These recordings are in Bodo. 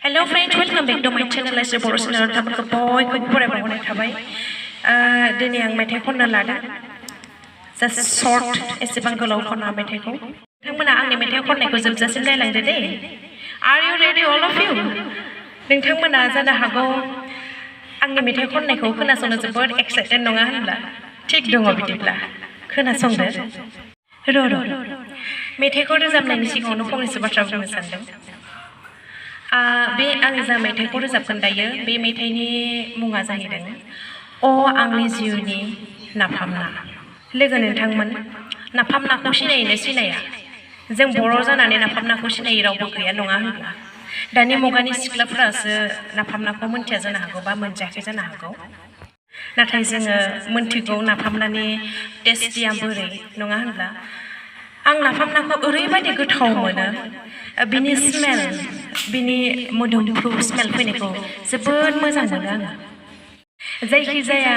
Hello friends, welcome back to my channel. Let's report channel tamu boy ko pura bangun thabai. Dini yang metai ko nalada. Just short esibang kalau ko na metai ko. Thang mana ang ni metai ko neko jam jasim lai lang deh. Are you ready all of you? Ding thang mana jana hago. Ang ni metai ko neko kena sona jebot excited nonga hanla. Tik dongo bidibla. Kena song deh. Ro. Metai ko jam lai nisi ko no pong nisi batra bukan sandeng. बे आं जा मेथाइखौ रोजाबगोन दायो बे मेथाइनि मुङा जाहैदों अ आंनि जिउनि नाफामना लोगो नोंथांमोन नाफामनाखौ सिनायोना सिनाया जों बर' जानानै नाफामनाखौ सिनायै रावबो गैया नङा होनब्ला दानि मुगानि सिख्लाफोरासो नाफामनाखौ मोनथिया जानो हागौ बा मोनजायाखै जानो हागौ नाथाय जोङो मोनथिगौ नाफामनानि टेस्टिया बोरै नङा होनब्ला आं नाफामनाखौ ओरैबायदि गोथाव मोनो बिनि स्मेल बिनि मोदोमफ्रु स्मेल फैनायखौ जोबोद मोजां मोनो आङो जायखि जाया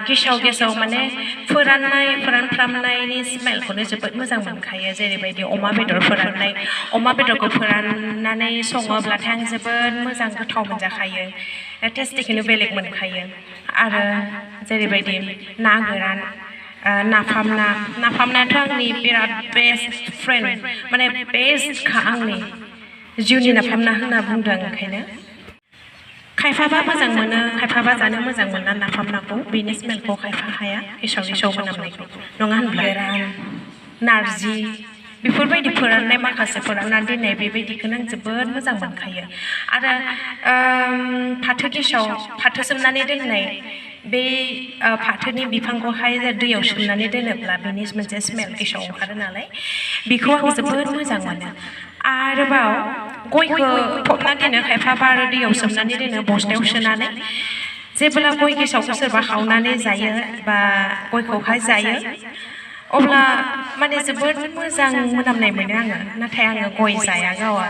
गेसाव माने फोरानफ्रामनायनि स्मेलखौनो जोबोद मोजां मोनखायो जेरैबायदि अमा बेदर फोराननाय अमा बेदरखौ फोराननानै सङोब्लाथाय आं जोबोद मोजां गोथाव मोनजाखायो टेस्टिखौनो बेलेग मोनखायो आरो जेरैबायदि ना गोरान नाफामनाथ' आंनि बिराद बेस्ट फ्रेन्ड माने बेस्टखा आंनि जिउनि नाफामना होनना बुंदों ओंखायनो खायफाबा मोजां मोनो खायफाबा जानो मोजां मोना नाफामनाखौ बेनि स्मेलखौ खायफा हाया गेसाव मोनामनायखौ नङा होनब्ला नारजि बेफोरबायदि फोराननाय माखासे फोरानना दोननाय बेबायदिखौनो आं जोबोद मोजां मोनखायो आरो फाथो सोमनानै दोननाय बे फाथोनि बिफांखौहाय दैयाव सोमनानै दोनोब्ला बेनि मोनसे स्मेल गेसाव ओंखारो नालाय बेखौ आं जोबोद मोजां मोनो आरोबाव गयखौ फबना दोनो खायफाबा आरो दैयाव सोमनानै दोनो बस्थायाव सोनानै जेब्ला गय गेसावखौ सोरबा खावनानै जायो बा गयखौहाय जायो अब्ला माने जोबोद मोजां मोनामनाय मोनो आङो नाथाय आङो गय जाया गावा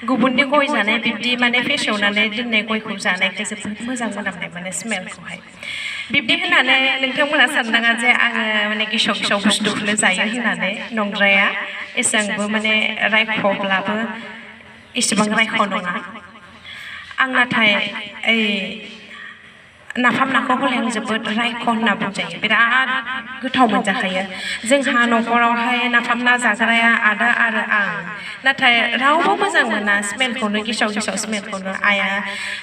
गुबुननि गय जानाय बिब्दि माने फेसेवनानै दोननाय गयखौ जानायखौ जोबोद मोजां मोनामनाय मोनो स्मेलखौहाय बिब्दि होननानै नोंथांमोना साननाङा जे आङो माने गेसाव बुस्थुखौनो जायो होननानै नंद्राया एसेबांबो माने रायख'ब्लाबो एसेबां रायख' नङा आं नाथाय नाफामनाखौ हले आं जोबोद रायख' होनना बुंजायो बिराद गोथाव मोनजाखायो जोंहा न'खरावहाय नाफामना जाग्राया आदा आरो आं नाथाय रावबो मोजां मोना स्मेलखौनो गेसाव स्मेलखौनो आइया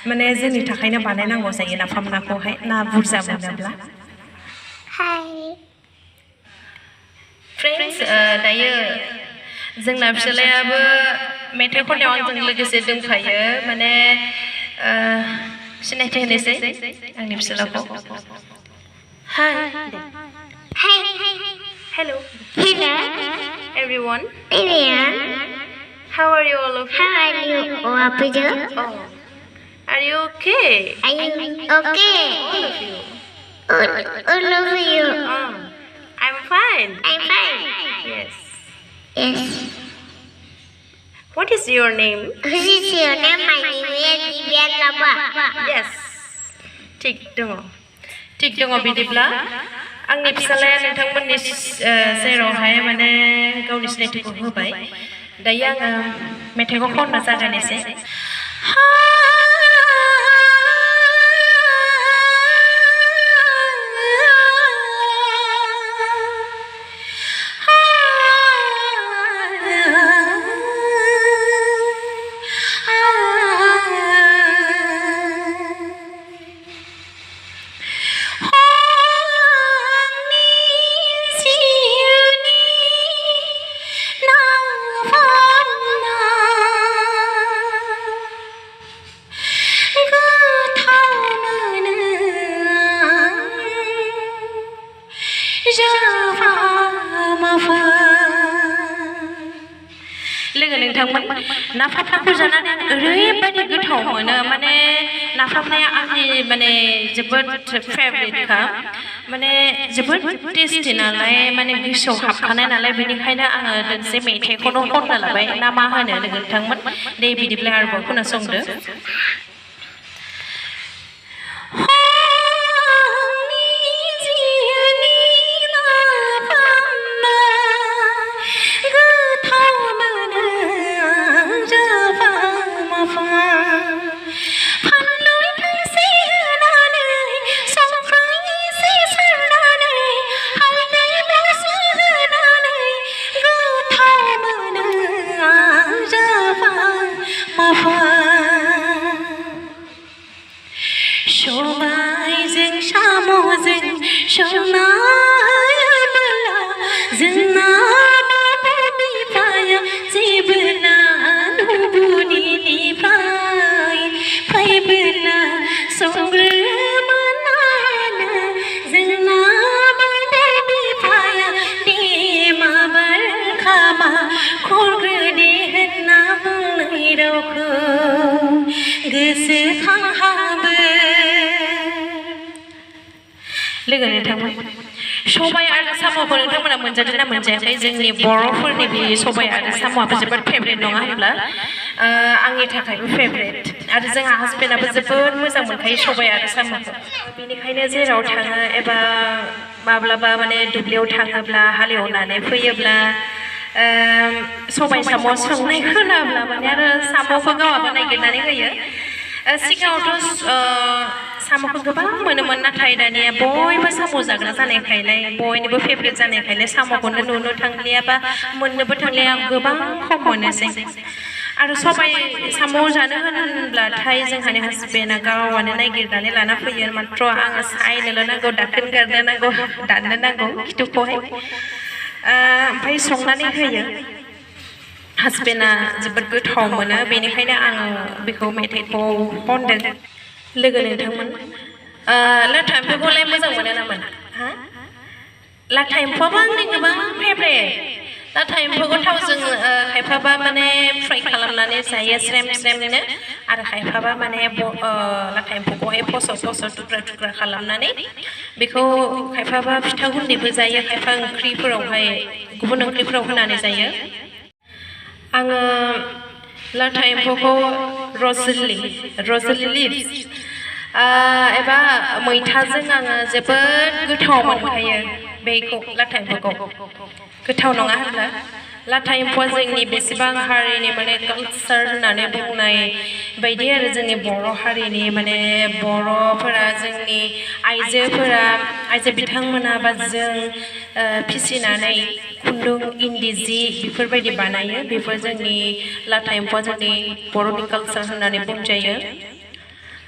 माने जोंनि थाखायनो बानायनांगौ जायो नाफामनाखौहाय ना बुरजा मोनोब्ला फ्रेन्ड्स दायो जोंना फिसालायाबो मेथाइ खननायाव आंजों लोगोसे दंफायो माने सिनायथि होनोसै आंनि फिसालाखौ hi hello everyone how are you all of you are you okay all of you I'm fine yes What is your name? My name is Divyalaba. Yes. Tik dong बिदिब्ला आंनि फिसालाया नोंथांमोननि सेरावहाय माने गावनि सिनायथिखौ होबाय दायो आङो मेथाइखौ खननो जागायनोसै लोगो नोंथांमोन नाफामनाखौ जानानै आं ओरैबायदि गोथाव मोनो माने नाफामनाया आंनि माने जोबोद फेभरेटखा माने जोबोद टेस्टि नालाय माने गोसोआव हाबखानाय नालाय बेनिखायनो आङो मोनसे मेथाइखौनो खननो लाबाय ना मा होनो लोगो नोंथांमोन दे बिदिब्ला आरोबाव खोनासंदो संनायबोला जोंना बिफाया जेबोला नुबुनिनिफ्राय फैबोला संग्रोमोनानो जोंना बिफाया देमाबार खामा खरग्रोदे होनना बुंनाय रावखौ गोसोखांहाबो लोगो नोंथांमोन सबाय आरो साम'खौ नोंथांमोना मोनजादोंना मोनजायाखै जोंनि बर'फोरनि बे सबाय आरो साम'आबो जोबोद फेभरेट नङा होनब्ला आंनि थाखायबो फेभरेट आरो जोंहा हासबेन्डआबो जोबोद मोजां मोनखायो सबाय आरो साम'खौ बेनिखायनो जेराव थाङो एबा माब्लाबा माने दुब्लियाव थाङोब्ला हालेवनानै फैयोब्ला सबाय साम' संनाय खोनाब्ला माने आरो साम'खौ गावआबो नागिरनानै होयो सिगाङावथ' साम'खौ गोबां मोनोमोन नाथाय दानिया बयबो साम' जाग्रा जानायखायलाय बयनिबो फेभरेट जानायखायलाय साम'खौनो नुनो थांलिया बा मोननोबो थांलिया गोबां खम मोनोसै आरो सबाय साम' जानो होनब्लाथाय जोंहानि हासबेन्डआ गावआनो नागिरनानै लाना फैयो माथ्र' आङो सायनोल' नांगौ दाखोन गारनो नांगौ दाननो नांगौ खिथुखौहाय ओमफ्राय संनानै होयो हासबेन्डआ जोबोद गोथाव मोनो बेनिखायनो आङो बेखौ मेथाइखौ खनदों लोगो नोंथांमोन लाथा एम्फौखौलाय मोजां मोनो ना मोना लाथा एम्फौआबो आंनि गोबां फेभरेट लाथा एम्फौखौ थावजों खायफाबा माने फ्राय खालामनानै जायो स्रेम स्रेमनो आरो खायफाबा माने लाथा एम्फौखौहाय फस' थुख्रा खालामनानै बेखौ खायफाबा फिथा गुन्दैबो जायो खायफा ओंख्रिफोरावहाय गुबुन ओंख्रिफोराव होनानै जायो आङो लाथा एम्फौखौ रजलि लिभ्स एबा मैथाजों आङो जोबोद गोथाव मोनखायो बेखौ लाथा एम्फौखौ गोथाव नङा होनब्ला लाथा एम्फौआ जोंनि बेसेबां हारिनि माने कालचार होननानै बुंनाय बायदि आरो जोंनि बर' हारिनि माने बर'फोरा जोंनि आइजो बिथांमोना बा जों फिसिनानै खुन्दुं इन्दि जि बेफोरबायदि बानायो बेफोर जोंनि लाथा एम्फौआ जोंनि बर'नि कालचार होननानै बुंजायो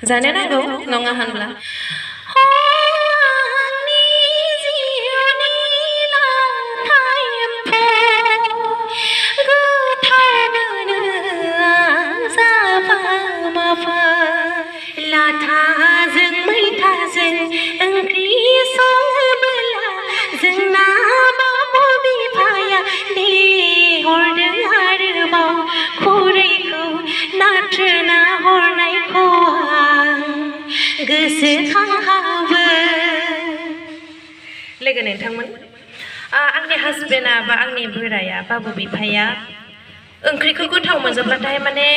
जानो नांगौ नङा होनब्ला लाथाजों मैथाजों ओंख्रि सङोब्ला जोंना बाबु बिफाया लिंहरदों आरोबाव खुरैखौ नाथ्रोना हरनायखौ आं गोसोखांहाबो लोगो नोंथांमोन आंनि हासबेन्डआ बा आंनि बोराया बाबु बिफाया ओंख्रिखौ गोथाव मोनजोबब्लाथाय माने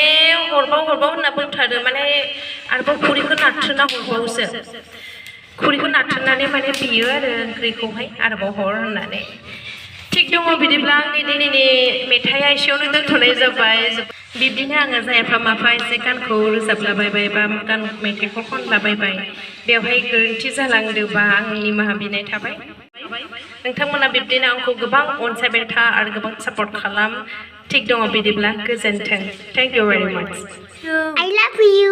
हरबाव होनना बुंथारो माने आरोबाव खुरैखौ नाथ्रोना हरबावोसो खुरैखौ नाथ्रोनानै माने बियो आरो ओंख्रिखौहाय आरोबाव हर होननानै थिग दङ बिदिब्ला आंनि दिनैनि मेथाइया एसेयावनो दोनथ'नाय जाबाय बिब्दिनो आङो जायफा माफा एसे गानखौ रोजाबलाबायबाय बा गान मेथाइखौ खनलाबायबाय बेवहाय गोरोन्थि जालांदोंबा आंनि निमाहा बिनाय थाबाय नोंथांमोना बिब्दिनो आंखौ गोबां अनसायबाय था आरो गोबां सापर्ट खालाम थिग दङ बिदिब्ला गोजोन्थों थेंक इउ भेरि माच I love you